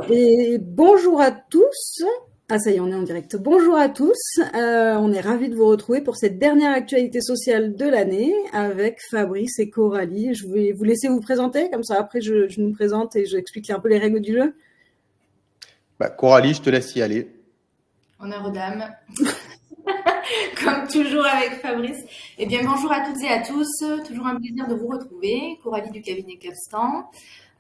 Et bonjour à tous. Ah ça y est, on est en direct. Bonjour à tous. On est ravis de vous retrouver pour cette dernière actualité sociale de l'année avec Fabrice et Coralie. Je vais vous laisser vous présenter, comme ça après je nous présente et je explique un peu les règles du jeu. Coralie, je te laisse y aller. Honneur aux dames. Comme toujours avec Fabrice. Eh bien, bonjour à toutes et à tous. Toujours un plaisir de vous retrouver. Coralie du cabinet Capstan.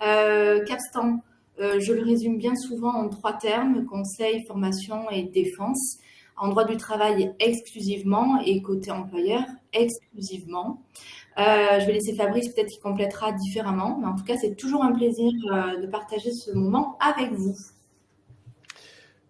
Capstan, je le résume bien souvent en 3 termes, conseil, formation et défense. En droit du travail exclusivement et côté employeur exclusivement. Je vais laisser Fabrice, peut-être qu'il complétera différemment. Mais en tout cas, c'est toujours un plaisir de partager ce moment avec vous.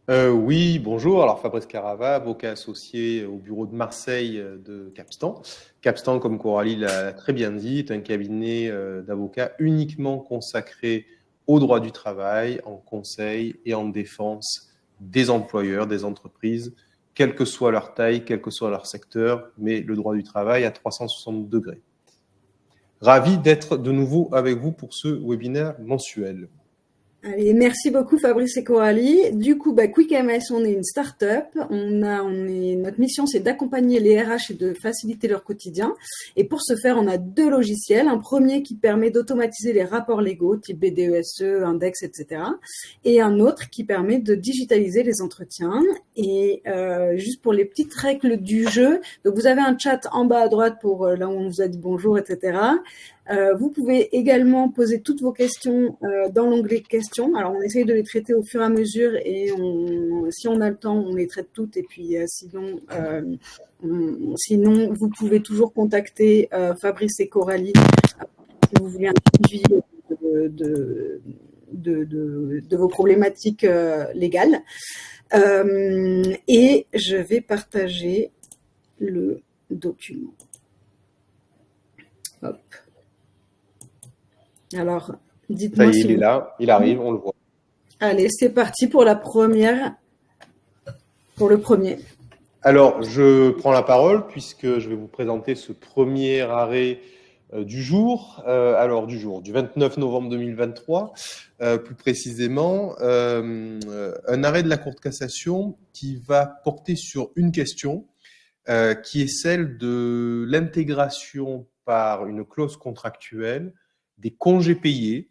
Oui, bonjour. Alors Fabrice Carava, avocat associé au bureau de Marseille de Capstan. Capstan, comme Coralie l'a très bien dit, est un cabinet d'avocats uniquement consacré au droit du travail, en conseil et en défense des employeurs, des entreprises, quelle que soit leur taille, quel que soit leur secteur, mais le droit du travail à 360 degrés. Ravi d'être de nouveau avec vous pour ce webinaire mensuel. Allez, merci beaucoup Fabrice et Coralie. Du coup, Quick MS, on est une start-up. Notre mission, c'est d'accompagner les RH et de faciliter leur quotidien. Et pour ce faire, on a 2 logiciels. Un premier qui permet d'automatiser les rapports légaux, type BDESE, Index, etc. Et un autre qui permet de digitaliser les entretiens. Et juste pour les petites règles du jeu, donc vous avez un chat en bas à droite pour là où on vous a dit bonjour, etc. Vous pouvez également poser toutes vos questions dans l'onglet questions. Alors, on essaye de les traiter au fur et à mesure et si on a le temps, on les traite toutes. Et puis, sinon, vous pouvez toujours contacter Fabrice et Coralie si vous voulez un suivi de vos problématiques légales. Et je vais partager le document. Hop. Alors, dites-moi si il est là, il arrive, on le voit. Allez, c'est parti pour le premier. Alors, je prends la parole puisque je vais vous présenter ce premier arrêt du 29 novembre 2023, plus précisément, un arrêt de la Cour de cassation qui va porter sur une question qui est celle de l'intégration par une clause contractuelle des congés payés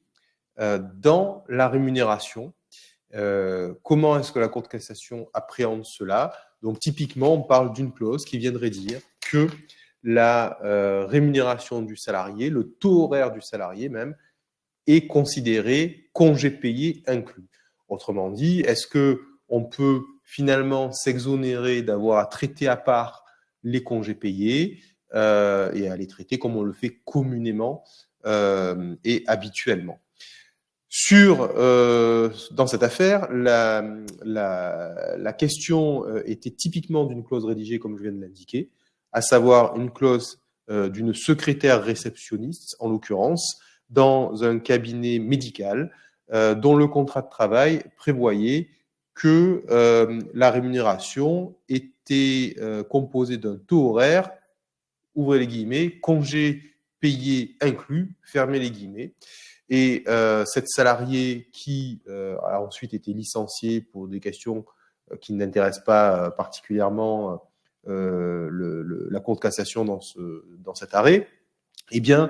dans la rémunération. Comment est-ce que la Cour de cassation appréhende cela? Donc, typiquement, on parle d'une clause qui viendrait dire que la rémunération du salarié, le taux horaire du salarié même, est considéré congé payé inclus. Autrement dit, est-ce qu'on peut finalement s'exonérer d'avoir à traiter à part les congés payés et à les traiter comme on le fait communément et habituellement? Dans cette affaire, la question était typiquement d'une clause rédigée, comme je viens de l'indiquer, à savoir une clause d'une secrétaire réceptionniste, en l'occurrence, dans un cabinet médical dont le contrat de travail prévoyait que la rémunération était composée d'un taux horaire, ouvrez les guillemets, congé payé inclus, fermez les guillemets. Et cette salariée qui a ensuite été licenciée pour des questions qui n'intéressent pas particulièrement la Cour de cassation dans cet arrêt, eh bien,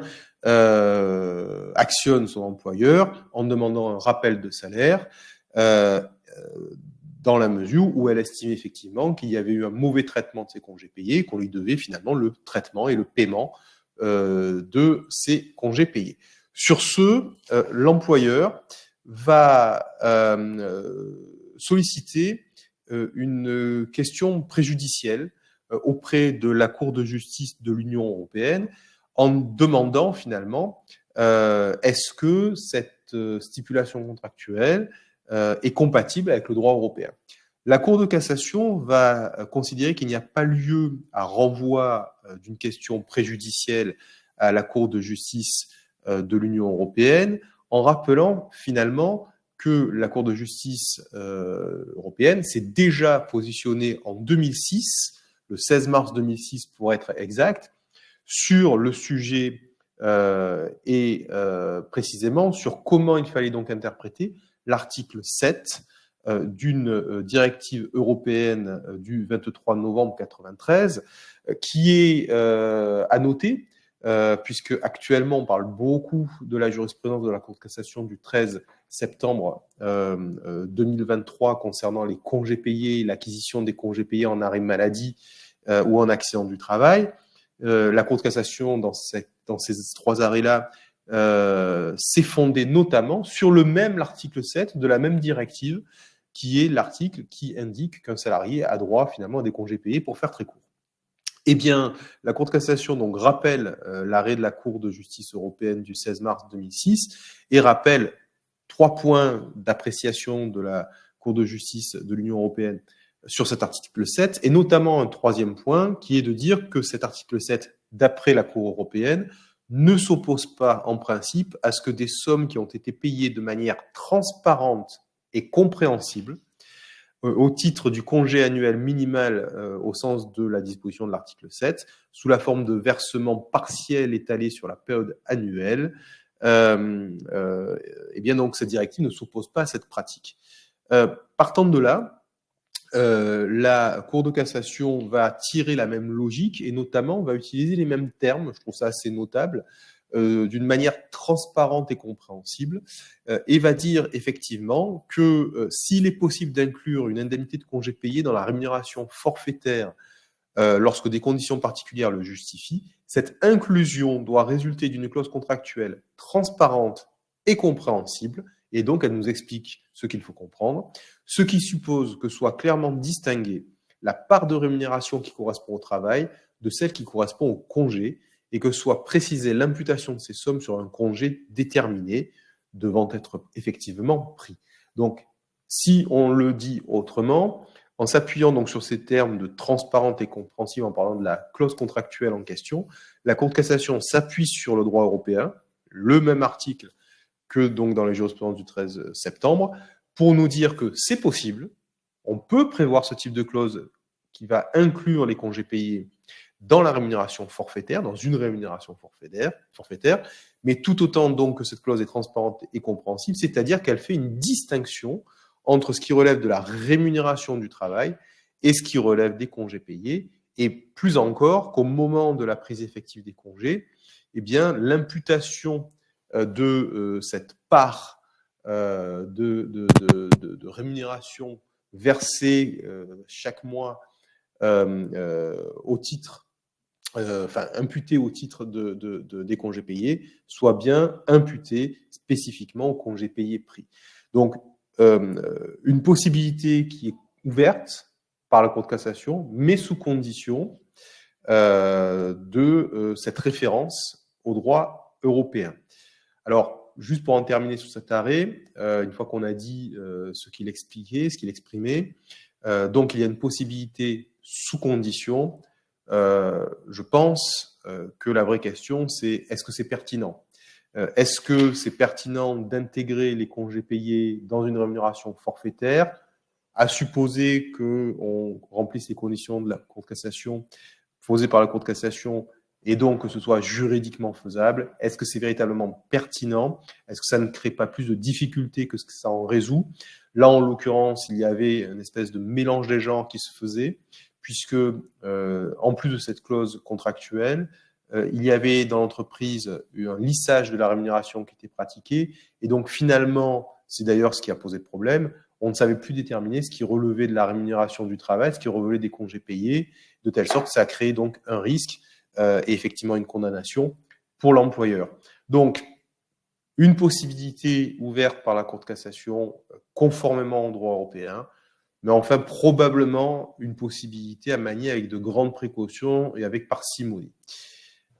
actionne son employeur en demandant un rappel de salaire dans la mesure où elle estime effectivement qu'il y avait eu un mauvais traitement de ses congés payés, qu'on lui devait finalement le traitement et le paiement de ses congés payés. Sur ce, l'employeur va solliciter une question préjudicielle auprès de la Cour de justice de l'Union européenne en demandant finalement est-ce que cette stipulation contractuelle est compatible avec le droit européen. La Cour de cassation va considérer qu'il n'y a pas lieu à renvoi d'une question préjudicielle à la Cour de justice de l'Union européenne, en rappelant finalement que la Cour de justice européenne s'est déjà positionnée en 2006, le 16 mars 2006 pour être exact, sur le sujet précisément sur comment il fallait donc interpréter l'article 7 d'une directive européenne du 23 novembre 93, qui est à noter, puisque actuellement on parle beaucoup de la jurisprudence de la Cour de cassation du 13 septembre 2023 concernant les congés payés, l'acquisition des congés payés en arrêt maladie ou en accident du travail. La Cour de cassation, dans ces 3 arrêts-là, s'est fondée notamment sur l'article 7 de la même directive, qui est l'article qui indique qu'un salarié a droit finalement à des congés payés, pour faire très court. Eh bien, la Cour de cassation donc rappelle l'arrêt de la Cour de justice européenne du 16 mars 2006 et rappelle 3 points d'appréciation de la Cour de justice de l'Union européenne sur cet article 7, et notamment un 3e point qui est de dire que cet article 7, d'après la Cour européenne, ne s'oppose pas en principe à ce que des sommes qui ont été payées de manière transparente et compréhensible au titre du congé annuel minimal au sens de la disposition de l'article 7, sous la forme de versement partiel étalé sur la période annuelle, et bien donc cette directive ne s'oppose pas à cette pratique. Partant de là, la Cour de cassation va tirer la même logique et notamment va utiliser les mêmes termes, je trouve ça assez notable, d'une manière transparente et compréhensible, et va dire effectivement que s'il est possible d'inclure une indemnité de congé payé dans la rémunération forfaitaire lorsque des conditions particulières le justifient, cette inclusion doit résulter d'une clause contractuelle transparente et compréhensible, et donc elle nous explique ce qu'il faut comprendre, ce qui suppose que soit clairement distinguée la part de rémunération qui correspond au travail de celle qui correspond au congé, et que soit précisée l'imputation de ces sommes sur un congé déterminé, devant être effectivement pris. Donc, si on le dit autrement, en s'appuyant donc sur ces termes de transparente et compréhensible, en parlant de la clause contractuelle en question, la Cour de cassation s'appuie sur le droit européen, le même article que donc dans les jurisprudences du 13 septembre, pour nous dire que c'est possible, on peut prévoir ce type de clause qui va inclure les congés payés dans la rémunération forfaitaire, dans une rémunération forfaitaire, mais tout autant donc que cette clause est transparente et compréhensible, c'est-à-dire qu'elle fait une distinction entre ce qui relève de la rémunération du travail et ce qui relève des congés payés, et plus encore qu'au moment de la prise effective des congés, eh bien, l'imputation de cette part de rémunération versée chaque mois au titre imputé au titre des congés payés, soit bien imputé spécifiquement aux congés payés pris. Donc, une possibilité qui est ouverte par la Cour de cassation, mais sous condition de cette référence au droit européen. Alors, juste pour en terminer sur cet arrêt, une fois qu'on a dit ce qu'il expliquait, ce qu'il exprimait, donc il y a une possibilité sous condition. Je pense que la vraie question, c'est est-ce que c'est pertinent ? Est-ce que c'est pertinent d'intégrer les congés payés dans une rémunération forfaitaire, à supposer qu'on remplisse les conditions de la Cour de cassation, posées par la Cour de cassation, et donc que ce soit juridiquement faisable? Est-ce que c'est véritablement pertinent? Est-ce que ça ne crée pas plus de difficultés que ce que ça en résout? Là, en l'occurrence, il y avait une espèce de mélange des genres qui se faisait, puisque en plus de cette clause contractuelle, il y avait dans l'entreprise un lissage de la rémunération qui était pratiqué, et donc finalement, c'est d'ailleurs ce qui a posé problème, on ne savait plus déterminer ce qui relevait de la rémunération du travail, ce qui relevait des congés payés, de telle sorte que ça a créé donc un risque et effectivement une condamnation pour l'employeur. Donc, une possibilité ouverte par la Cour de cassation conformément au droit européen, mais enfin probablement une possibilité à manier avec de grandes précautions et avec parcimonie.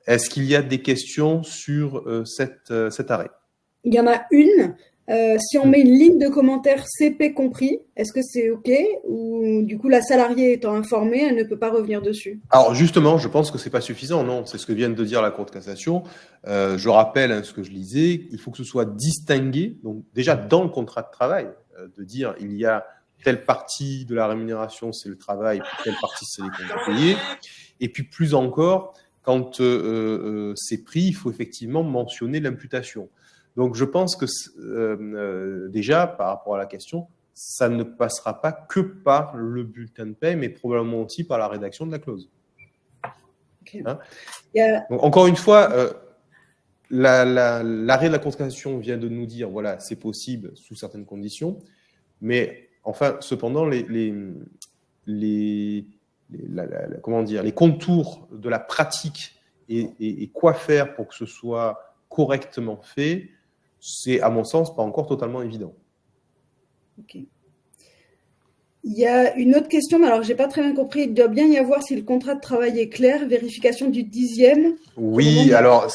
Est-ce qu'il y a des questions sur cet arrêt? Il y en a une. Si on met une ligne de commentaire CP compris, est-ce que c'est OK? Ou du coup, la salariée étant informée, elle ne peut pas revenir dessus? Alors justement, je pense que c'est pas suffisant, non. C'est ce que vient de dire la Cour de cassation. Je rappelle ce que je lisais. Il faut que ce soit distingué. Donc déjà dans le contrat de travail, de dire il y a telle partie de la rémunération, c'est le travail, telle partie, c'est les congés payés. Et puis plus encore, quand c'est pris, il faut effectivement mentionner l'imputation. Donc, je pense que déjà, par rapport à la question, ça ne passera pas que par le bulletin de paie, mais probablement aussi par la rédaction de la clause. Okay. Hein? Donc, encore une fois, l'arrêt de la Cour de cassation vient de nous dire, voilà, c'est possible sous certaines conditions, mais enfin, cependant, comment dire, les contours de la pratique et quoi faire pour que ce soit correctement fait, c'est, à mon sens, pas encore totalement évident. Ok. Il y a une autre question, mais alors j'ai pas très bien compris. Il doit bien y avoir, si le contrat de travail est clair, vérification du 10e. Oui, alors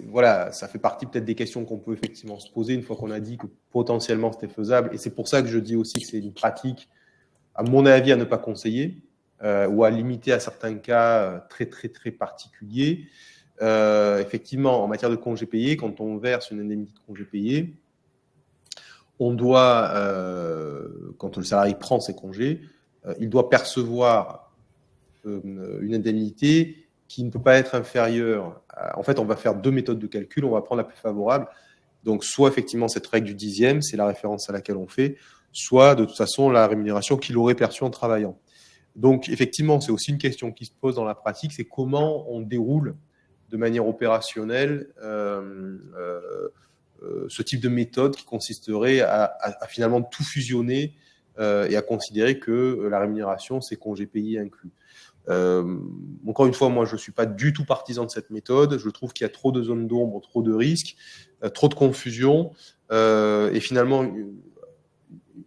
voilà, ça fait partie peut-être des questions qu'on peut effectivement se poser une fois qu'on a dit que potentiellement c'était faisable. Et c'est pour ça que je dis aussi que c'est une pratique, à mon avis, à ne pas conseiller ou à limiter à certains cas très, très, très particuliers. Effectivement, en matière de congés payés, quand on verse une indemnité de congés payés, on doit, quand le salarié prend ses congés, il doit percevoir une indemnité qui ne peut pas être inférieure. En fait, on va faire deux méthodes de calcul. On va prendre la plus favorable. Donc, soit effectivement cette règle du 10e, c'est la référence à laquelle on fait, soit de toute façon la rémunération qu'il aurait perçue en travaillant. Donc, effectivement, c'est aussi une question qui se pose dans la pratique, c'est comment on déroule de manière opérationnelle ce type de méthode qui consisterait à finalement tout fusionner et à considérer que la rémunération, c'est congés payés inclus. Encore une fois, moi, je ne suis pas du tout partisan de cette méthode. Je trouve qu'il y a trop de zones d'ombre, trop de risques, trop de confusion et finalement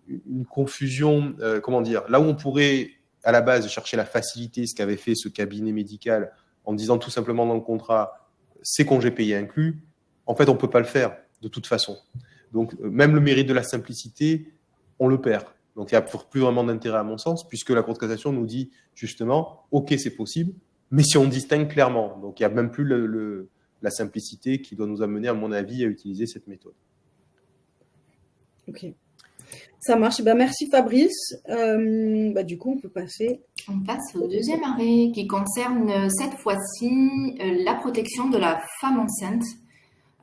une confusion, comment dire, là où on pourrait à la base chercher la facilité, ce qu'avait fait ce cabinet médical en disant tout simplement dans le contrat, c'est congés payés inclus, en fait, on ne peut pas le faire de toute façon. Donc, même le mérite de la simplicité, on le perd. Donc, il n'y a plus vraiment d'intérêt à mon sens, puisque la Cour de cassation nous dit justement, OK, c'est possible, mais si on distingue clairement. Donc, il n'y a même plus la simplicité qui doit nous amener, à mon avis, à utiliser cette méthode. Ok. Ça marche. Merci Fabrice. Du coup, on peut passer. On passe au deuxième arrêt qui concerne cette fois-ci la protection de la femme enceinte.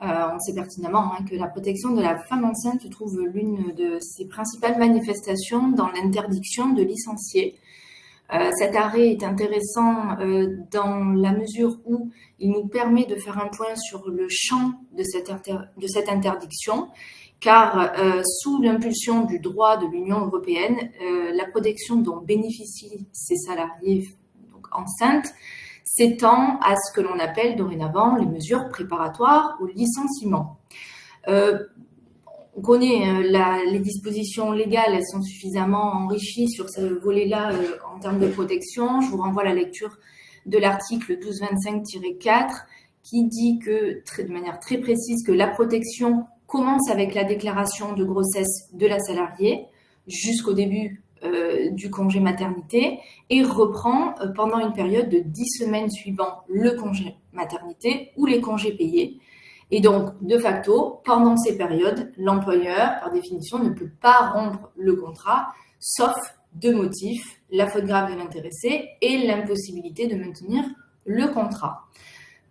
On sait pertinemment que la protection de la femme enceinte trouve l'une de ses principales manifestations dans l'interdiction de licencier. Cet arrêt est intéressant dans la mesure où il nous permet de faire un point sur le champ de cette interdiction, car sous l'impulsion du droit de l'Union européenne, la protection dont bénéficient ces salariés donc enceintes s'étend à ce que l'on appelle dorénavant les mesures préparatoires au licenciement. On connaît les dispositions légales, elles sont suffisamment enrichies sur ce volet-là en termes de protection. Je vous renvoie à la lecture de l'article 1225-4 qui dit de manière très précise que la protection commence avec la déclaration de grossesse de la salariée jusqu'au début du congé maternité et reprend pendant une période de 10 semaines suivant le congé maternité ou les congés payés. Et donc, de facto, pendant ces périodes, l'employeur, par définition, ne peut pas rompre le contrat, sauf deux motifs, la faute grave de l'intéressé et l'impossibilité de maintenir le contrat.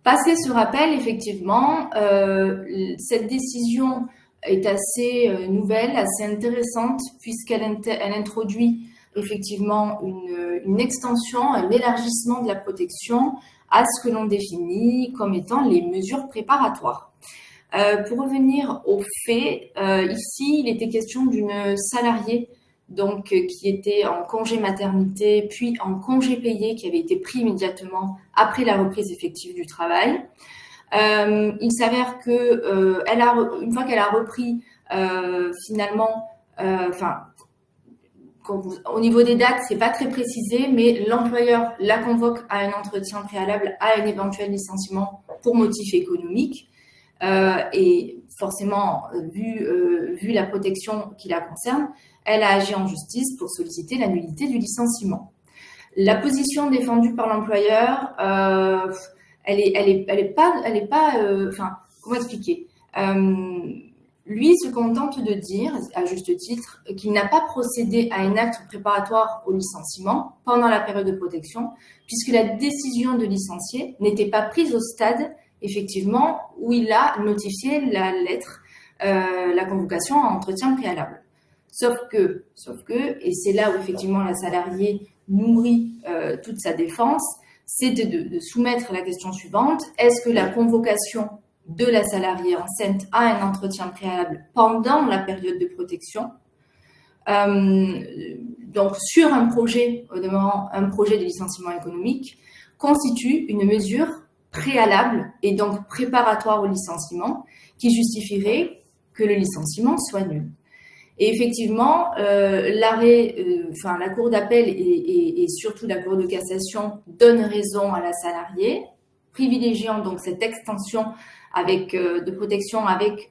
Passé ce rappel, effectivement, cette décision est assez nouvelle, assez intéressante, puisqu'elle introduit effectivement une extension, un élargissement de la protection à ce que l'on définit comme étant les mesures préparatoires. Pour revenir aux faits, ici, il était question d'une salariée donc, qui était en congé maternité, puis en congé payé, qui avait été pris immédiatement après la reprise effective du travail. Il s'avère que une fois qu'elle a repris, finalement, au niveau des dates, c'est pas très précisé, mais l'employeur la convoque à un entretien préalable à un éventuel licenciement pour motif économique. Et forcément, vu la protection qui la concerne, elle a agi en justice pour solliciter la nullité du licenciement. La position défendue par l'employeur, elle est pas, comment expliquer ? lui se contente de dire, à juste titre, qu'il n'a pas procédé à un acte préparatoire au licenciement pendant la période de protection, puisque la décision de licencier n'était pas prise au stade, effectivement, où il a notifié la lettre, la convocation à entretien préalable. Sauf que, et c'est là où effectivement la salariée nourrit toute sa défense, c'est de soumettre la question suivante: est-ce que la convocation de la salariée enceinte à un entretien préalable pendant la période de protection, donc sur un projet, au demeurant un projet de licenciement économique, constitue une mesure préalable et donc préparatoire au licenciement qui justifierait que le licenciement soit nul. Et effectivement, la Cour d'appel et surtout la Cour de cassation donnent raison à la salariée, privilégiant donc cette extension de protection avec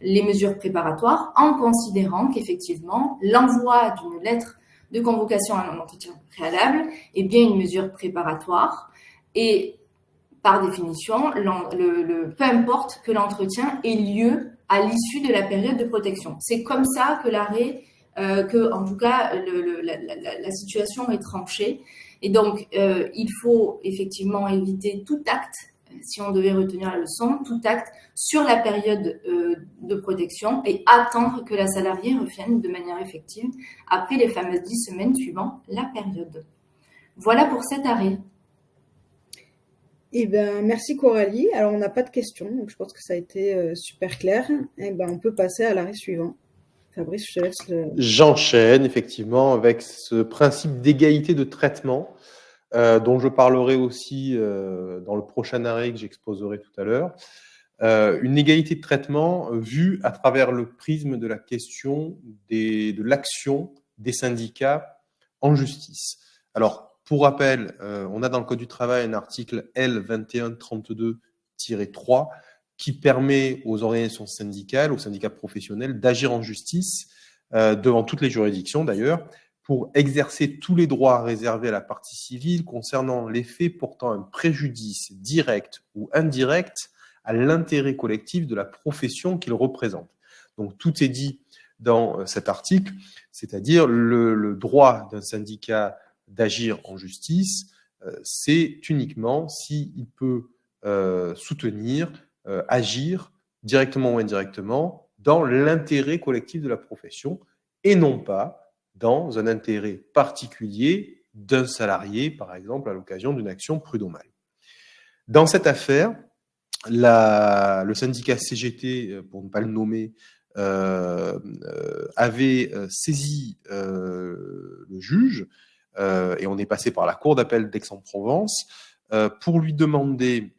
les mesures préparatoires, en considérant qu'effectivement, l'envoi d'une lettre de convocation à un entretien préalable est bien une mesure préparatoire et, par définition, peu importe que l'entretien ait lieu à l'issue de la période de protection. C'est comme ça que en tout cas, la situation est tranchée. Et donc, il faut effectivement éviter tout acte, si on devait retenir la leçon, tout acte sur la période de protection et attendre que la salariée revienne de manière effective après les fameuses 10 semaines suivant la période. Voilà pour cet arrêt. Eh ben, merci Coralie. Alors, on n'a pas de questions, donc je pense que ça a été super clair. Eh ben, on peut passer à l'arrêt suivant. Fabrice, je te laisse le... J'enchaîne effectivement avec ce principe d'égalité de traitement dont je parlerai aussi dans le prochain arrêt que j'exposerai tout à l'heure. Une égalité de traitement vue à travers le prisme de la question de l'action des syndicats en justice. Alors, pour rappel, on a dans le Code du travail un article L2132-3 qui permet aux organisations syndicales, aux syndicats professionnels, d'agir en justice, devant toutes les juridictions d'ailleurs, pour exercer tous les droits réservés à la partie civile concernant les faits portant un préjudice direct ou indirect à l'intérêt collectif de la profession qu'ils représentent. Donc tout est dit dans cet article, c'est-à-dire le droit d'un syndicat d'agir en justice, c'est uniquement s'il peut soutenir, agir directement ou indirectement dans l'intérêt collectif de la profession et non pas dans un intérêt particulier d'un salarié, par exemple, à l'occasion d'une action prud'homale. Dans cette affaire, le syndicat CGT, pour ne pas le nommer, avait saisi le juge, et on est passé par la Cour d'appel d'Aix-en-Provence, pour lui demander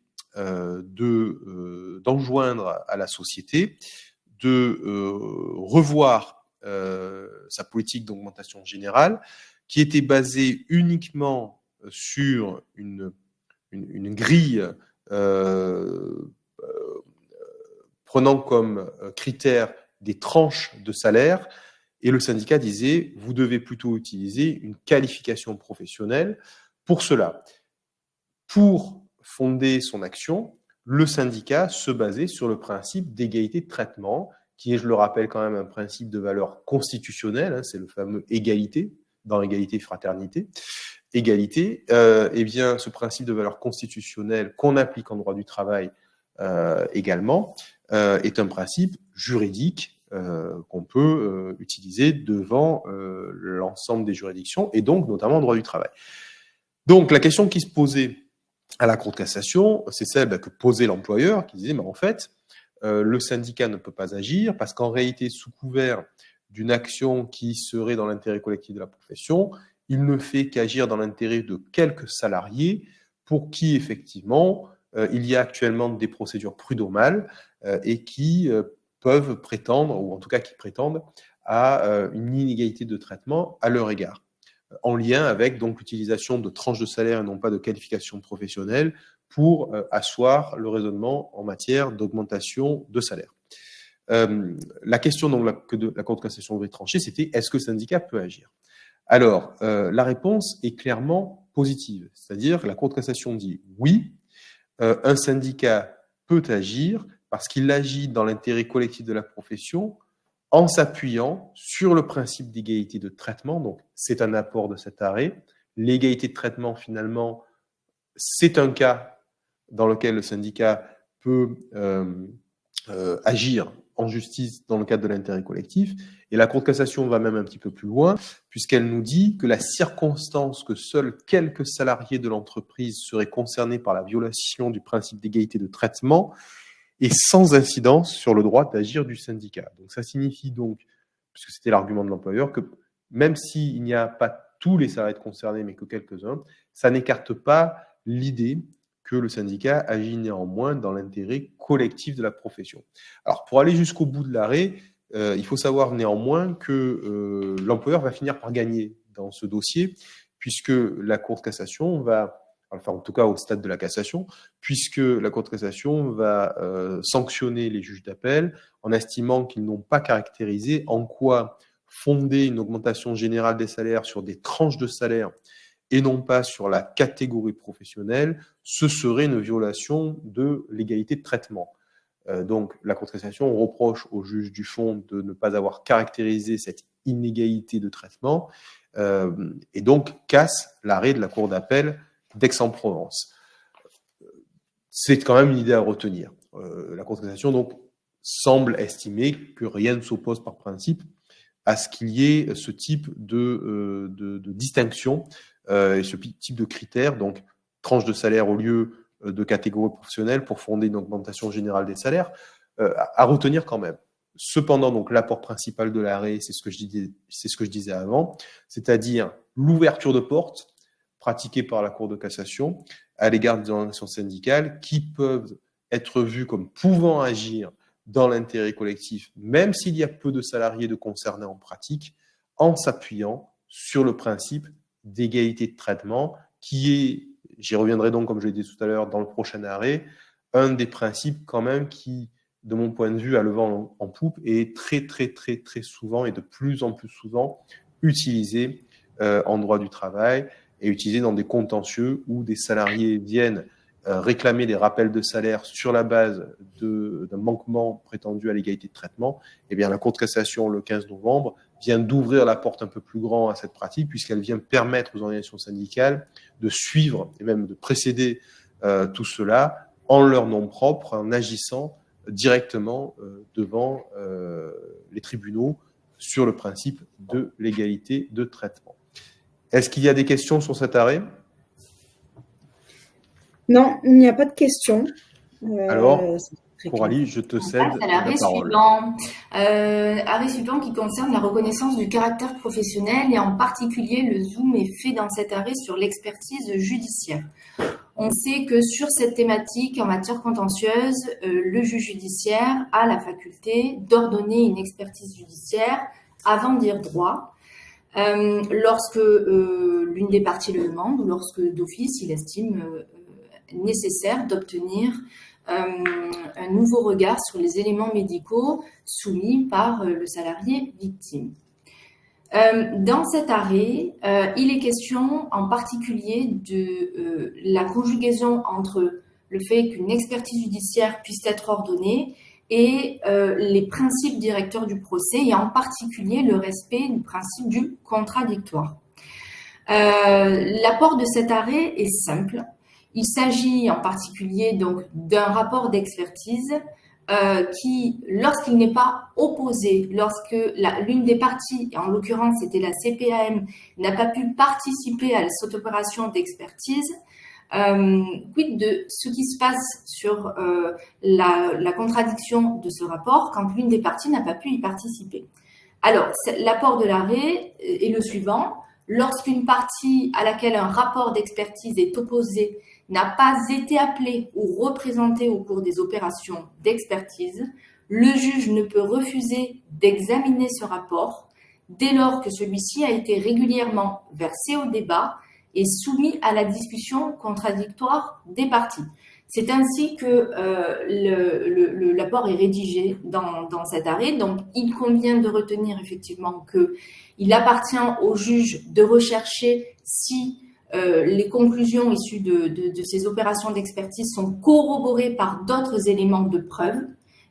d'enjoindre à la société de revoir sa politique d'augmentation générale, qui était basée uniquement sur une grille prenant comme critère des tranches de salaire, et le syndicat disait, vous devez plutôt utiliser une qualification professionnelle pour cela. Pour fonder son action, le syndicat se basait sur le principe d'égalité de traitement, qui est, je le rappelle quand même, un principe de valeur constitutionnelle, c'est le fameux égalité, dans égalité et fraternité. Égalité, eh bien, ce principe de valeur constitutionnelle qu'on applique en droit du travail également, est un principe juridique qu'on peut utiliser devant l'ensemble des juridictions, et donc notamment en droit du travail. Donc, la question qui se posait à la Cour de cassation, c'est celle que posait l'employeur, qui disait, mais en fait, le syndicat ne peut pas agir parce qu'en réalité, sous couvert d'une action qui serait dans l'intérêt collectif de la profession, il ne fait qu'agir dans l'intérêt de quelques salariés pour qui, effectivement, il y a actuellement des procédures prud'homales et qui peuvent prétendre, ou en tout cas qui prétendent, à une inégalité de traitement à leur égard, en lien avec donc l'utilisation de tranches de salaire et non pas de qualification professionnelle pour asseoir le raisonnement en matière d'augmentation de salaire. La question donc, que la Cour de cassation devait trancher, c'était est-ce que le syndicat peut agir? Alors, la réponse est clairement positive, c'est-à-dire que la Cour de cassation dit oui, un syndicat peut agir parce qu'il agit dans l'intérêt collectif de la profession en s'appuyant sur le principe d'égalité de traitement. Donc, c'est un apport de cet arrêt. L'égalité de traitement, finalement, c'est un cas dans lequel le syndicat peut agir en justice dans le cadre de l'intérêt collectif. Et la Cour de cassation va même un petit peu plus loin, puisqu'elle nous dit que la circonstance que seuls quelques salariés de l'entreprise seraient concernés par la violation du principe d'égalité de traitement est sans incidence sur le droit d'agir du syndicat. Donc ça signifie donc, puisque c'était l'argument de l'employeur, que même s'il n'y a pas tous les salariés concernés, mais que quelques-uns, ça n'écarte pas l'idée que le syndicat agit néanmoins dans l'intérêt collectif de la profession. Alors, pour aller jusqu'au bout de l'arrêt, il faut savoir néanmoins que l'employeur va finir par gagner dans ce dossier, puisque la Cour de cassation va, enfin en tout cas au stade de la cassation, puisque la Cour de cassation va sanctionner les juges d'appel en estimant qu'ils n'ont pas caractérisé en quoi fonder une augmentation générale des salaires sur des tranches de salaire et non pas sur la catégorie professionnelle, ce serait une violation de l'égalité de traitement. Donc, la Cour de cassation reproche au juge du fond de ne pas avoir caractérisé cette inégalité de traitement et donc casse l'arrêt de la Cour d'appel d'Aix-en-Provence. C'est quand même une idée à retenir. La Cour de cassation donc, semble estimer que rien ne s'oppose par principe à ce qu'il y ait ce type de distinction et ce type de critères, donc tranche de salaire au lieu de catégorie professionnelle pour fonder une augmentation générale des salaires, à retenir quand même. Cependant, donc l'apport principal de l'arrêt, c'est ce que je disais avant, c'est-à-dire l'ouverture de porte pratiquée par la Cour de cassation à l'égard des organisations syndicales qui peuvent être vues comme pouvant agir dans l'intérêt collectif, même s'il y a peu de salariés de concernés en pratique, en s'appuyant sur le principe d'égalité de traitement, qui est, j'y reviendrai donc comme je l'ai dit tout à l'heure dans le prochain arrêt, un des principes quand même qui, de mon point de vue, a le vent en poupe et est très souvent et de plus en plus souvent utilisé en droit du travail et utilisé dans des contentieux où des salariés viennent réclamer des rappels de salaire sur la base d'un manquement prétendu à l'égalité de traitement. Eh bien, la Cour de cassation, le 15 novembre, vient d'ouvrir la porte un peu plus grand à cette pratique puisqu'elle vient permettre aux organisations syndicales de suivre et même de précéder tout cela en leur nom propre, en agissant directement devant les tribunaux sur le principe de l'égalité de traitement. Est-ce qu'il y a des questions sur cet arrêt ? Non, il n'y a pas de questions. Alors, Coralie, je te cède la parole. Arrêt suivant qui concerne la reconnaissance du caractère professionnel et en particulier le zoom est fait dans cet arrêt sur l'expertise judiciaire. On sait que sur cette thématique en matière contentieuse, le juge judiciaire a la faculté d'ordonner une expertise judiciaire avant de dire droit. Lorsque l'une des parties le demande ou lorsque d'office il estime nécessaire d'obtenir un nouveau regard sur les éléments médicaux soumis par le salarié victime. Dans cet arrêt, il est question en particulier de la conjugaison entre le fait qu'une expertise judiciaire puisse être ordonnée et les principes directeurs du procès, et en particulier le respect du principe du contradictoire. L'apport de cet arrêt est simple. Il s'agit en particulier donc d'un rapport d'expertise qui, lorsqu'il n'est pas opposé, lorsque l'une des parties, en l'occurrence c'était la CPAM, n'a pas pu participer à cette opération d'expertise, quid de ce qui se passe sur la contradiction de ce rapport quand l'une des parties n'a pas pu y participer. Alors, l'apport de l'arrêt est le suivant. Lorsqu'une partie à laquelle un rapport d'expertise est opposé n'a pas été appelée ou représentée au cours des opérations d'expertise, le juge ne peut refuser d'examiner ce rapport dès lors que celui-ci a été régulièrement versé au débat et soumis à la discussion contradictoire des parties. C'est ainsi que l'apport est rédigé dans cet arrêt. Donc, il convient de retenir effectivement qu'il appartient au juge de rechercher si les conclusions issues de ces opérations d'expertise sont corroborées par d'autres éléments de preuve.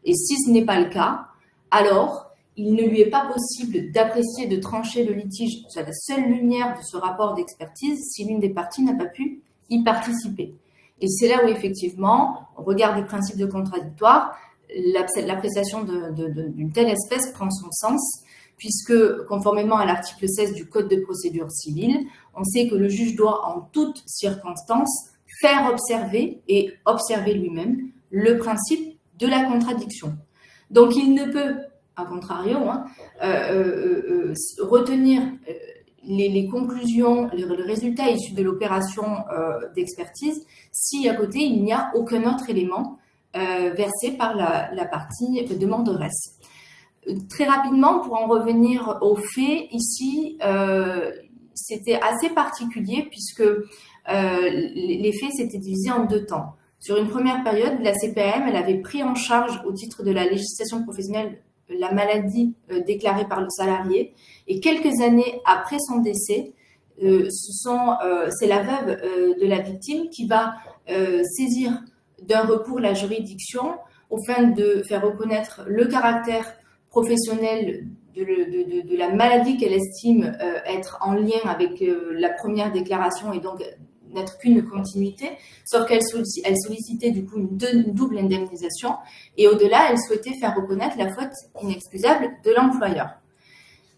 Et si ce n'est pas le cas, alors il ne lui est pas possible d'apprécier, de trancher le litige à la seule lumière de ce rapport d'expertise si l'une des parties n'a pas pu y participer. Et c'est là où effectivement, au regard du principe de contradictoire, l'appréciation d'une telle espèce prend son sens, puisque conformément à l'article 16 du Code de procédure civile, on sait que le juge doit en toutes circonstances faire observer et observer lui-même le principe de la contradiction. Donc il ne peut, à contrario, retenir les conclusions, le résultat issu de l'opération d'expertise si à côté il n'y a aucun autre élément versé par la partie demanderesse. Très rapidement, pour en revenir aux faits, ici, c'était assez particulier puisque les faits s'étaient divisés en 2 temps. Sur une première période, la CPAM, elle avait pris en charge au titre de la législation professionnelle la maladie déclarée par le salarié, et quelques années après son décès, c'est la veuve de la victime qui va saisir d'un recours la juridiction au fin de faire reconnaître le caractère professionnel de la maladie qu'elle estime être en lien avec la première déclaration et donc n'être qu'une continuité, sauf qu'elle sollicitait du coup une double indemnisation et au-delà, elle souhaitait faire reconnaître la faute inexcusable de l'employeur.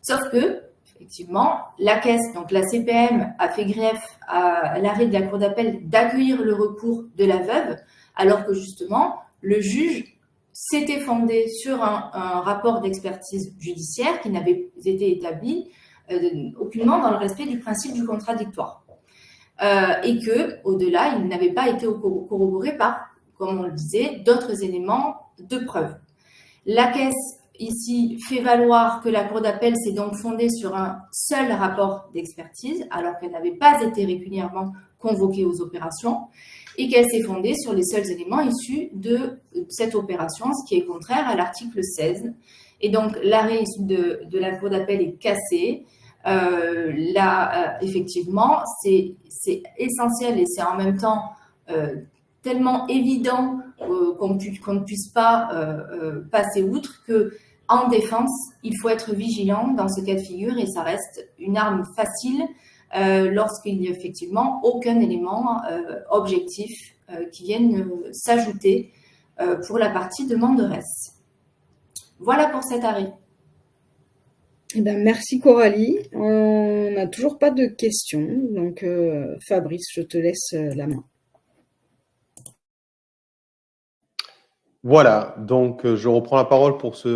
Sauf que, effectivement, la caisse, donc la CPM, a fait greffe à l'arrêt de la Cour d'appel d'accueillir le recours de la veuve, alors que justement, le juge s'était fondé sur un rapport d'expertise judiciaire qui n'avait été établi aucunement dans le respect du principe du contradictoire. Et que, au-delà, il n'avait pas été corroboré par, comme on le disait, d'autres éléments de preuve. La caisse, ici, fait valoir que la Cour d'appel s'est donc fondée sur un seul rapport d'expertise, alors qu'elle n'avait pas été régulièrement convoquée aux opérations, et qu'elle s'est fondée sur les seuls éléments issus de cette opération, ce qui est contraire à l'article 16. Et donc, l'arrêt issu de la Cour d'appel est cassé. Là, effectivement, c'est essentiel et c'est en même temps tellement évident qu'on ne puisse pas passer outre que, en défense, il faut être vigilant dans ce cas de figure et ça reste une arme facile lorsqu'il n'y a effectivement aucun élément objectif qui vienne s'ajouter pour la partie demanderesse. Voilà pour cet arrêt. Eh ben, merci Coralie. On n'a toujours pas de questions, donc Fabrice, je te laisse la main. Voilà, donc je reprends la parole pour cet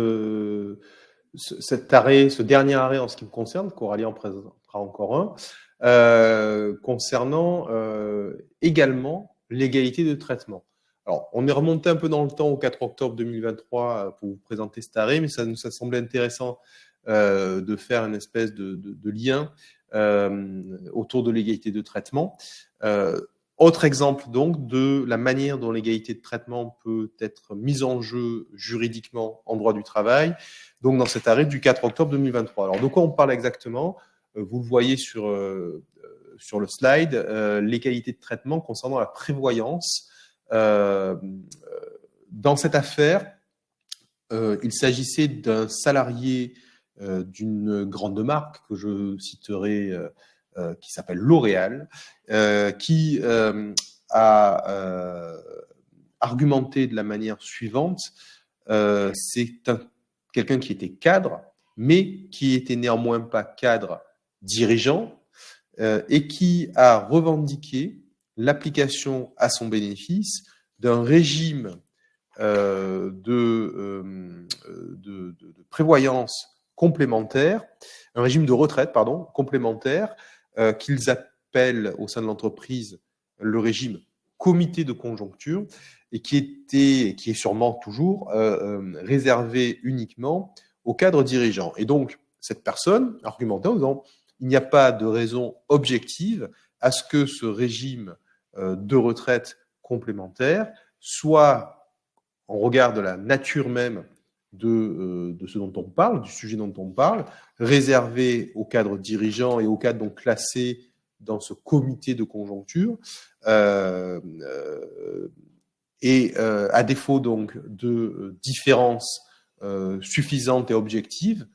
arrêt, ce dernier arrêt en ce qui me concerne. Coralie en présentera encore un, concernant également l'égalité de traitement. Alors, on est remonté un peu dans le temps au 4 octobre 2023 pour vous présenter cet arrêt, mais ça semblait intéressant de faire une espèce de lien autour de l'égalité de traitement. Autre exemple donc de la manière dont l'égalité de traitement peut être mise en jeu juridiquement en droit du travail, donc dans cet arrêt du 4 octobre 2023. Alors de quoi on parle exactement ? Vous le voyez sur le slide, l'égalité de traitement concernant la prévoyance. Dans cette affaire, il s'agissait d'un salarié d'une grande marque que je citerai, qui s'appelle L'Oréal, qui a argumenté de la manière suivante. C'est quelqu'un qui était cadre, mais qui était néanmoins pas cadre dirigeant, et qui a revendiqué l'application à son bénéfice d'un régime de prévoyance complémentaire, un régime de retraite, complémentaire, qu'ils appellent au sein de l'entreprise le régime comité de conjoncture, et qui est sûrement toujours réservé uniquement aux cadres dirigeants. Et donc, cette personne argumentait en disant il n'y a pas de raison objective à ce que ce régime de retraite complémentaire soit, en regard de la nature même de ce dont on parle, du sujet dont on parle, réservé aux cadres dirigeants et aux cadres donc classés dans ce comité de conjoncture, Et à défaut donc de différences suffisantes et objectives,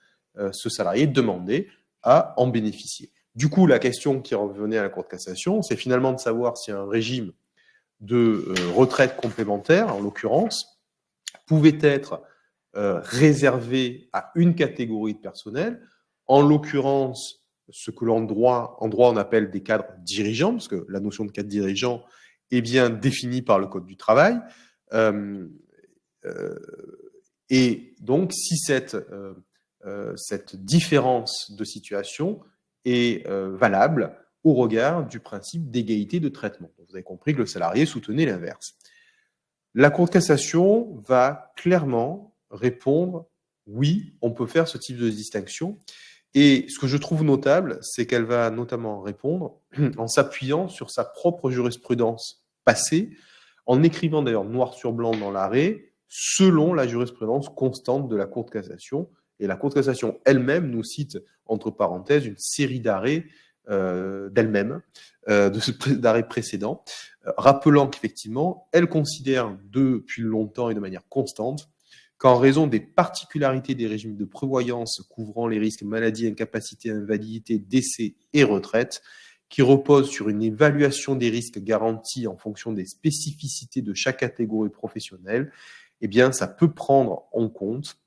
ce salarié demandait à en bénéficier. Du coup, la question qui revenait à la Cour de cassation, c'est finalement de savoir si un régime de retraite complémentaire, en l'occurrence, pouvait être réservé à une catégorie de personnel, en l'occurrence, ce que en droit on appelle des cadres dirigeants, parce que la notion de cadre dirigeant est bien définie par le Code du travail. Et donc, si cette différence de situation est valable au regard du principe d'égalité de traitement. Vous avez compris que le salarié soutenait l'inverse. La Cour de cassation va clairement répondre oui, on peut faire ce type de distinction. Et ce que je trouve notable, c'est qu'elle va notamment répondre en s'appuyant sur sa propre jurisprudence passée, en écrivant d'ailleurs noir sur blanc dans l'arrêt, selon la jurisprudence constante de la Cour de cassation. Et la Cour de cassation elle-même nous cite, entre parenthèses, une série d'arrêts d'elle-même, d'arrêts précédents, rappelant qu'effectivement, elle considère depuis longtemps et de manière constante qu'en raison des particularités des régimes de prévoyance couvrant les risques maladie, incapacité, invalidité, décès et retraite, qui reposent sur une évaluation des risques garantis en fonction des spécificités de chaque catégorie professionnelle, eh bien, ça peut prendre en compte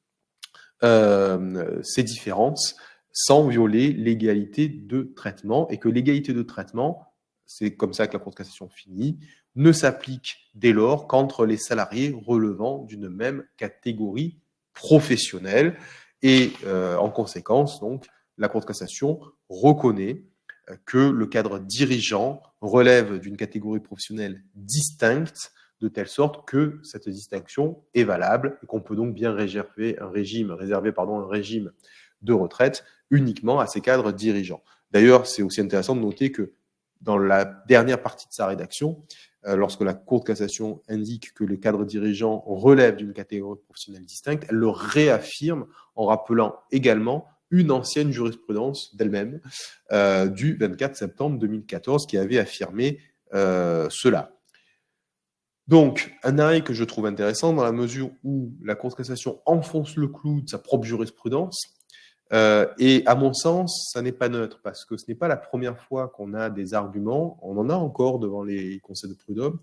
ces différences sans violer l'égalité de traitement, et que l'égalité de traitement, c'est comme ça que la Cour de cassation finit, ne s'applique dès lors qu'entre les salariés relevant d'une même catégorie professionnelle. Et en conséquence, donc, la Cour de cassation reconnaît que le cadre dirigeant relève d'une catégorie professionnelle distincte, de telle sorte que cette distinction est valable et qu'on peut donc bien réserver un régime de retraite uniquement à ces cadres dirigeants. D'ailleurs, c'est aussi intéressant de noter que dans la dernière partie de sa rédaction, lorsque la Cour de cassation indique que le cadre dirigeant relève d'une catégorie professionnelle distincte, elle le réaffirme en rappelant également une ancienne jurisprudence d'elle-même du 24 septembre 2014 qui avait affirmé cela. Donc, un arrêt que je trouve intéressant dans la mesure où la Cour de cassation enfonce le clou de sa propre jurisprudence. Et à mon sens, ça n'est pas neutre, parce que ce n'est pas la première fois qu'on a des arguments, on en a encore devant les conseils de prud'homme,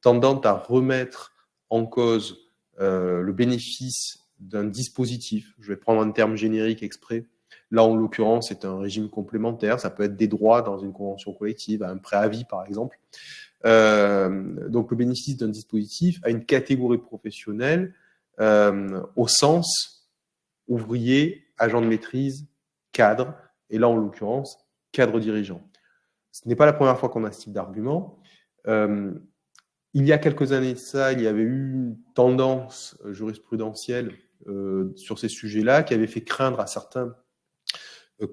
tendant à remettre en cause le bénéfice d'un dispositif. Je vais prendre un terme générique exprès. Là, en l'occurrence, c'est un régime complémentaire. Ça peut être des droits dans une convention collective, un préavis, par exemple. Donc, le bénéfice d'un dispositif à une catégorie professionnelle au sens ouvrier, agent de maîtrise, cadre, et là, en l'occurrence, cadre dirigeant. Ce n'est pas la première fois qu'on a ce type d'argument. Il y a quelques années de ça, il y avait eu une tendance jurisprudentielle sur ces sujets-là qui avait fait craindre à certains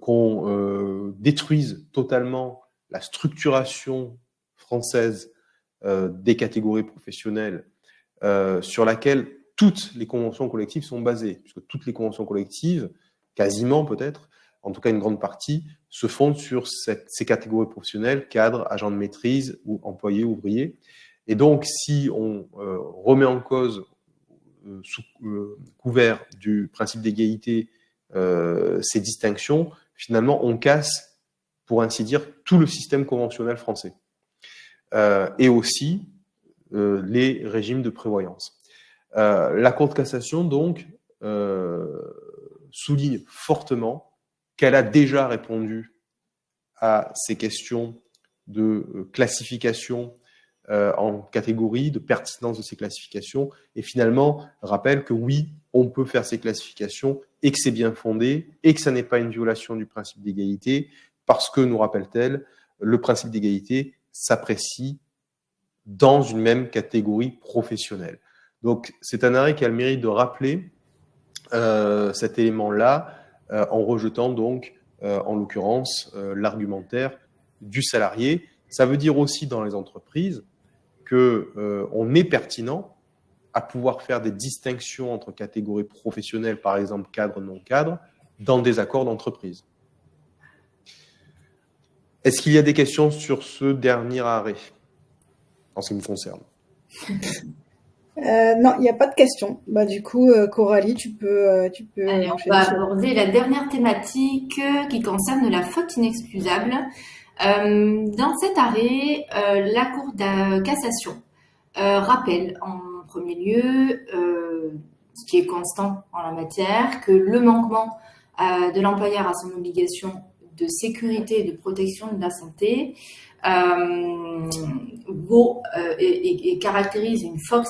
qu'on détruise totalement la structuration française des catégories professionnelles sur laquelle toutes les conventions collectives sont basées, puisque toutes les conventions collectives, quasiment peut-être, en tout cas une grande partie, se fondent sur ces catégories professionnelles, cadres, agents de maîtrise ou employés, ouvriers. Et donc, si on remet en cause, sous couvert du principe d'égalité, ces distinctions, finalement, on casse, pour ainsi dire, tout le système conventionnel français. Et aussi les régimes de prévoyance. La Cour de cassation, donc, souligne fortement qu'elle a déjà répondu à ces questions de classification en catégories, de pertinence de ces classifications, et finalement rappelle que oui, on peut faire ces classifications et que c'est bien fondé, et que ça n'est pas une violation du principe d'égalité, parce que, nous rappelle-t-elle, le principe d'égalité s'apprécie dans une même catégorie professionnelle. Donc, c'est un arrêt qui a le mérite de rappeler cet élément-là, en rejetant donc, en l'occurrence, l'argumentaire du salarié. Ça veut dire aussi dans les entreprises qu'on est pertinent à pouvoir faire des distinctions entre catégories professionnelles, par exemple cadre, non-cadre, dans des accords d'entreprise. Est-ce qu'il y a des questions sur ce dernier arrêt, en ce qui me concerne? Non, il n'y a pas de questions. Bah, du coup, Coralie, tu peux Allez, on enchaîner va sur. aborder la dernière thématique qui concerne la faute inexcusable. Dans cet arrêt, la Cour de cassation rappelle en premier lieu, ce qui est constant en la matière, que le manquement de l'employeur à son obligation de sécurité et de protection de la santé vaut et caractérise une faute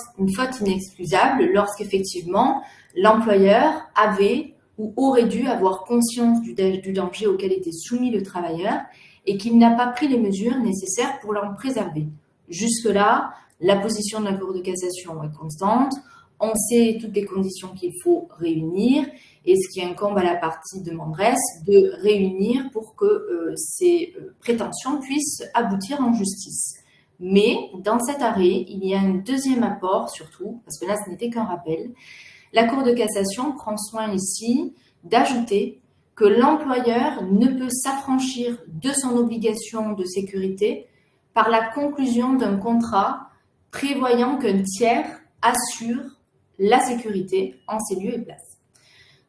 inexcusable lorsqu'effectivement l'employeur avait ou aurait dû avoir conscience du danger auquel était soumis le travailleur et qu'il n'a pas pris les mesures nécessaires pour l'en préserver. Jusque-là, la position de la Cour de cassation est constante. On sait toutes les conditions qu'il faut réunir et ce qui incombe à la partie demanderesse de réunir pour que ces prétentions puissent aboutir en justice. Mais dans cet arrêt, il y a un deuxième apport surtout, parce que là ce n'était qu'un rappel. La Cour de cassation prend soin ici d'ajouter que l'employeur ne peut s'affranchir de son obligation de sécurité par la conclusion d'un contrat prévoyant qu'un tiers assure la sécurité en ces lieux et places.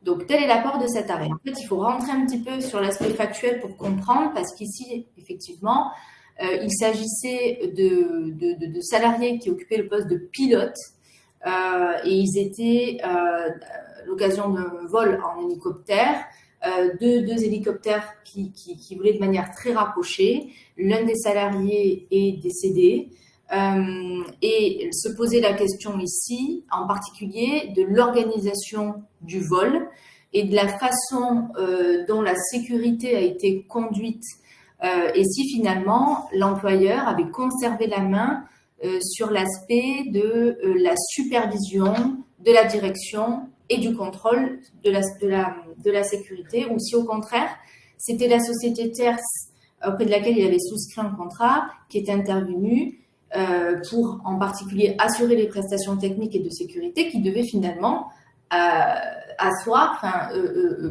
Donc, tel est l'apport de cet arrêt. En fait, il faut rentrer un petit peu sur l'aspect factuel pour comprendre, parce qu'ici, effectivement, il s'agissait de salariés qui occupaient le poste de pilote et ils étaient à l'occasion d'un vol en hélicoptère, deux hélicoptères qui volaient de manière très rapprochée. L'un des salariés est décédé. Et se poser la question ici, en particulier, de l'organisation du vol et de la façon dont la sécurité a été conduite et si finalement l'employeur avait conservé la main sur l'aspect de la supervision, de la direction et du contrôle de la sécurité, ou si au contraire, c'était la société tierce auprès de laquelle il avait souscrit un contrat qui était intervenue pour en particulier assurer les prestations techniques et de sécurité qui devaient finalement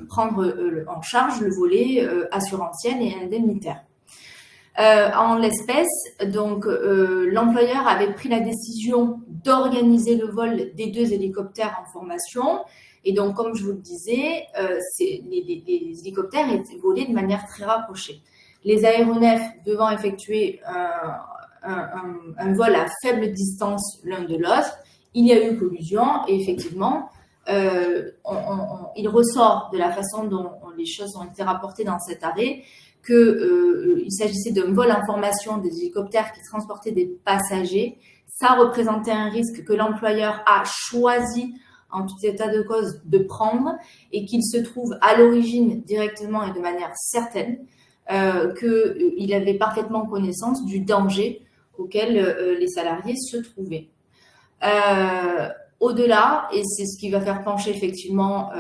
prendre en charge le volet assurantiel et indemnitaire. En l'espèce, donc l'employeur avait pris la décision d'organiser le vol des deux hélicoptères en formation. Et donc, comme je vous le disais, les hélicoptères étaient volés de manière très rapprochée. Les aéronefs devant effectuer un vol à faible distance l'un de l'autre, il y a eu collusion et effectivement, il ressort de la façon dont les choses ont été rapportées dans cet arrêt qu'il s'agissait d'un vol en formation des hélicoptères qui transportaient des passagers. Ça représentait un risque que l'employeur a choisi en tout état de cause de prendre et qu'il se trouve à l'origine directement et de manière certaine qu'il avait parfaitement connaissance du danger auquel les salariés se trouvaient. Au-delà, et c'est ce qui va faire pencher effectivement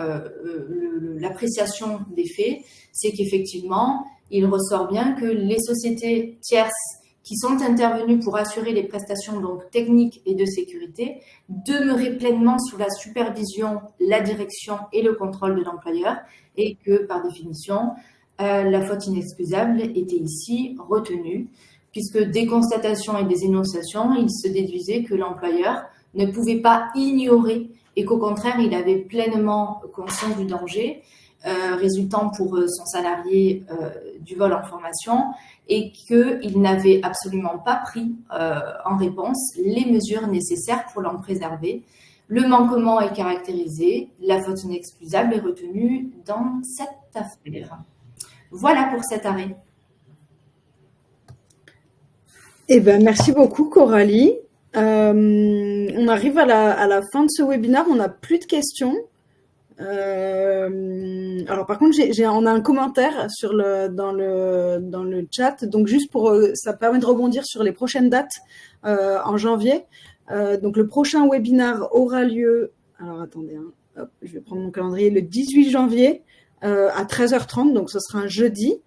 l'appréciation des faits, c'est qu'effectivement, il ressort bien que les sociétés tierces qui sont intervenues pour assurer les prestations donc techniques et de sécurité demeuraient pleinement sous la supervision, la direction et le contrôle de l'employeur et que, par définition, la faute inexcusable était ici retenue, puisque des constatations et des énonciations, il se déduisait que l'employeur ne pouvait pas ignorer et qu'au contraire, il avait pleinement conscience du danger résultant pour son salarié du vol en formation et qu'il n'avait absolument pas pris en réponse les mesures nécessaires pour l'en préserver. Le manquement est caractérisé, la faute inexcusable est retenue dans cette affaire. Voilà pour cet arrêt. Eh ben, merci beaucoup, Coralie. On arrive à la fin de ce webinaire. On n'a plus de questions. Alors, par contre, on a un commentaire dans le chat. Donc, juste ça permet de rebondir sur les prochaines dates en janvier. Donc, le prochain webinaire aura lieu. Alors, attendez, hop, je vais prendre mon calendrier. Le 18 janvier à 13h30. Donc, ce sera un jeudi.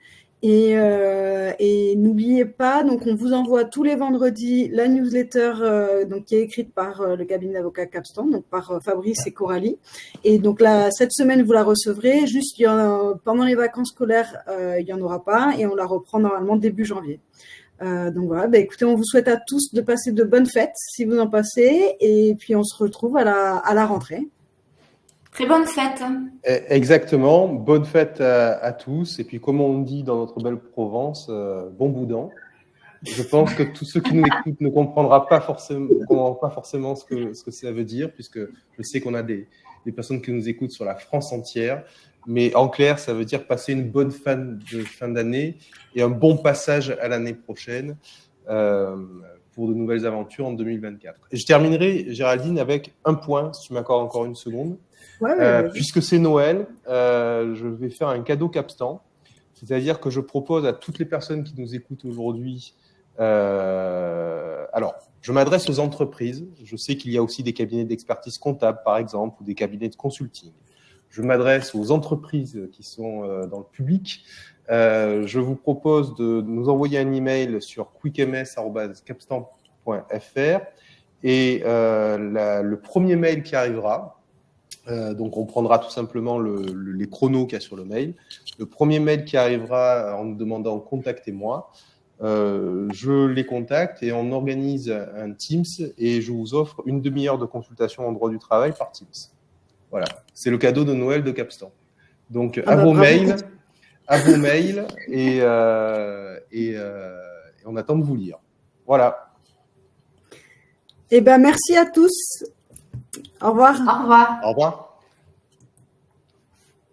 Et n'oubliez pas, donc on vous envoie tous les vendredis la newsletter donc qui est écrite par le cabinet d'avocats Capstan, donc par Fabrice et Coralie. Et donc là, cette semaine vous la recevrez. Juste pendant les vacances scolaires, il y en aura pas et on la reprend normalement début janvier. Donc voilà, bah, écoutez, on vous souhaite à tous de passer de bonnes fêtes si vous en passez, et puis on se retrouve à la rentrée. Très bonne fête. Exactement, bonne fête à tous, et puis comme on dit dans notre belle Provence, bon boudin. Je pense que tous ceux qui nous écoutent ne comprendront pas forcément ce que ça veut dire, puisque je sais qu'on a des personnes qui nous écoutent sur la France entière. Mais en clair, ça veut dire passer une bonne fin d'année et un bon passage à l'année prochaine pour de nouvelles aventures en 2024. Et je terminerai, Géraldine, avec un point, si tu m'accordes encore une seconde. Ouais, puisque c'est Noël, je vais faire un cadeau Capstan. C'est-à-dire que je propose à toutes les personnes qui nous écoutent aujourd'hui. Alors, je m'adresse aux entreprises. Je sais qu'il y a aussi des cabinets d'expertise comptable, par exemple, ou des cabinets de consulting. Je m'adresse aux entreprises qui sont dans le public. Je vous propose de nous envoyer un email sur quickms@capstan.fr et le premier mail qui arrivera. Donc, on prendra tout simplement les chronos qu'il y a sur le mail. Le premier mail qui arrivera en nous demandant « Contactez-moi », je les contacte et on organise un Teams et je vous offre une demi-heure de consultation en droit du travail par Teams. Voilà, c'est le cadeau de Noël de Capstan. Donc, à vos mails et on attend de vous lire. Voilà. Eh ben, merci à tous. Au revoir. Au revoir. Au revoir.